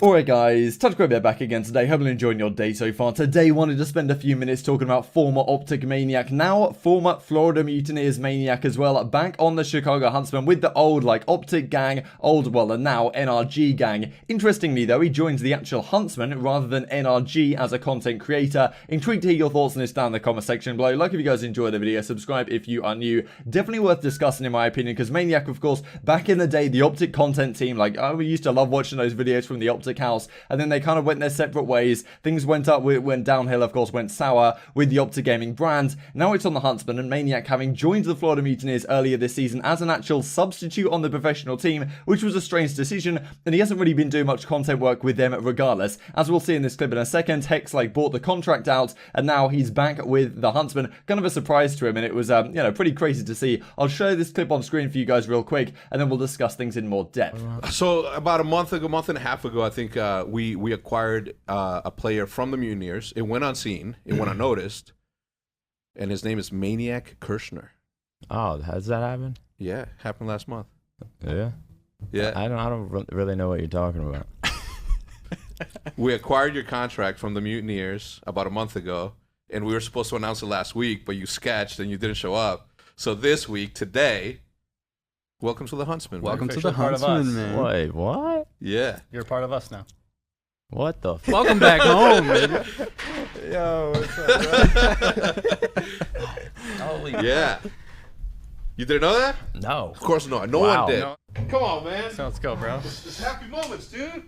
Alright guys, TouchGrabbear back again today. Hope you're enjoying your day so far. Today wanted to spend a few minutes talking about former OpTic Maniac, now former Florida Mutineers Maniac as well, back on the Chicago Huntsmen with the old OpTic gang, and now NRG gang. Interestingly though, he joins the actual Huntsmen rather than NRG as a content creator. Intrigued to hear your thoughts on this down in the comment section below. Like if you guys enjoyed the video, subscribe if you are new. Definitely worth discussing in my opinion, because Maniac, of course, back in the day, the OpTic content team, we used to love watching those videos from the OpTic house, and then they kind of went their separate ways. Things went up, went downhill, of course, went sour with the OpTic Gaming brand. Now it's on the Huntsmen, and Maniac having joined the Florida Mutineers earlier this season as an actual substitute on the professional team, which was a strange decision, and he hasn't really been doing much content work with them regardless. As we'll see in this clip in a second, Hex bought the contract out, and now he's back with the Huntsmen. Kind of a surprise to him, and it was pretty crazy to see. I'll show this clip on screen for you guys real quick, and then we'll discuss things in more depth. So about a month and a half ago, I think we acquired a player from the Mutineers. It went unseen, it went unnoticed, and his name is Maniac Kirshner. Oh, has that happened? Yeah, happened last month. Yeah. Yeah. I don't really know what you're talking about. We acquired your contract from the Mutineers about a month ago, and we were supposed to announce it last week, but you sketched and you didn't show up. So this week, today, welcome to the Huntsmen. Welcome to the Huntsmen, man. Wait, what? Yeah. You're a part of us now. What the f? Welcome back home, man. Yo, what's up, bro? Holy Yeah. You didn't know that? No. Of course not. No Wow. one did. No. Come on, man. So let's go, bro. It's happy moments, dude.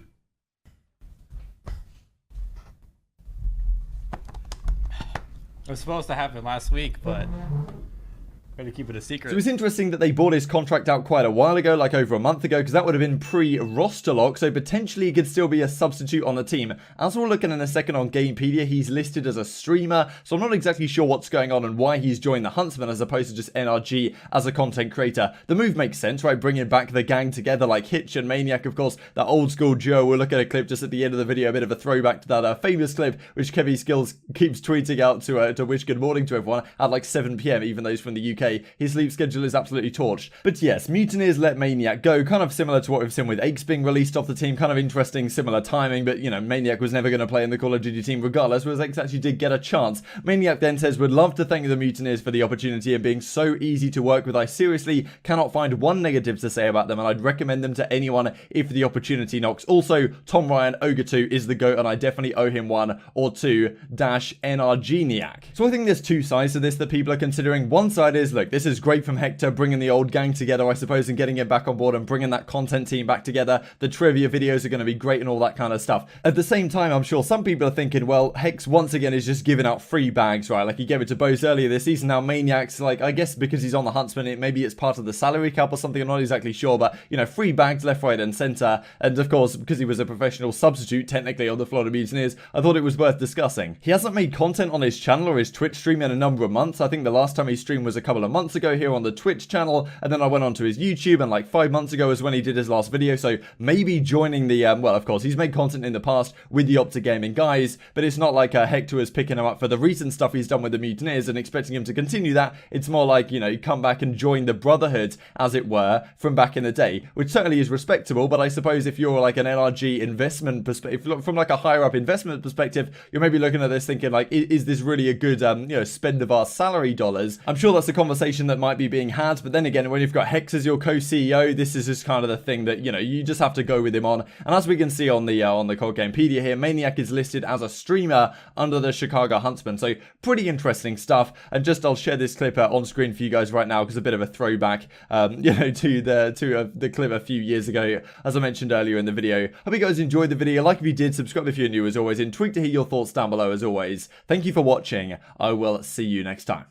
It was supposed to happen last week, but we had to keep it a secret. So it's interesting that they bought his contract out quite a while ago, like over a month ago, because that would have been pre-roster lock, so potentially he could still be a substitute on the team. As we'll look at in a second on Gamepedia, he's listed as a streamer, so I'm not exactly sure what's going on and why he's joined the Huntsmen as opposed to just NRG as a content creator. The move makes sense, right? Bringing back the gang together like Hitch and Maniac, of course, that old school duo. We'll look at a clip just at the end of the video, a bit of a throwback to that famous clip, which Kevy Skills keeps tweeting out to wish good morning to everyone at like 7 PM, even though he's from the UK. His sleep schedule is absolutely torched. But yes, Mutineers let Maniac go, kind of similar to what we've seen with Aches being released off the team. Kind of interesting, similar timing, but you know, Maniac was never going to play in the Call of Duty team regardless, whereas Aches actually did get a chance. Maniac then says, would love to thank the Mutineers for the opportunity and being so easy to work with. I seriously cannot find one negative to say about them, and I'd recommend them to anyone if the opportunity knocks. Also, Tom Ryan, Ogre2 is the GOAT, and I definitely owe him one or two -NRGniac. So I think there's two sides to this that people are considering. One side is, look, this is great from Hector, bringing the old gang together, I suppose, and getting it back on board and bringing that content team back together. The trivia videos are going to be great and all that kind of stuff. At the same time, I'm sure some people are thinking, well, Hex once again is just giving out free bags, right? Like he gave it to Bose earlier this season. Now Maniac's I guess because he's on the Huntsman, maybe it's part of the salary cap or something. I'm not exactly sure, but you know, free bags left, right, and center. And of course, because he was a professional substitute technically on the Florida Mutineers, I thought it was worth discussing. He hasn't made content on his channel or his Twitch stream in a number of months. I think the last time he streamed was a couple of months ago here on the Twitch channel, and then I went onto his YouTube, and like 5 months ago is when he did his last video. So maybe joining the well, of course, he's made content in the past with the OpTic Gaming guys, but it's not like Hector is picking him up for the recent stuff he's done with the Mutineers and expecting him to continue that. It's more like, you know, you come back and join the brotherhood, as it were, from back in the day, which certainly is respectable. But I suppose if you're like an NRG investment perspective, from like a higher up investment perspective, you're maybe looking at this thinking like, is this really a good you know, spend of our salary dollars? I'm sure that's a conversation that might be being had, but then again, when you've got Hex as your co-CEO, this is just kind of the thing that, you know, you just have to go with him on. And as we can see on the CoD Gamepedia here, Maniac is listed as a streamer under the Chicago Huntsmen. So pretty interesting stuff. And just I'll share this clip on screen for you guys right now because a bit of a throwback, you know, to the clip a few years ago, as I mentioned earlier in the video. Hope you guys enjoyed the video. Like if you did, subscribe if you're new as always, and tweet to hear your thoughts down below as always. Thank you for watching. I will see you next time.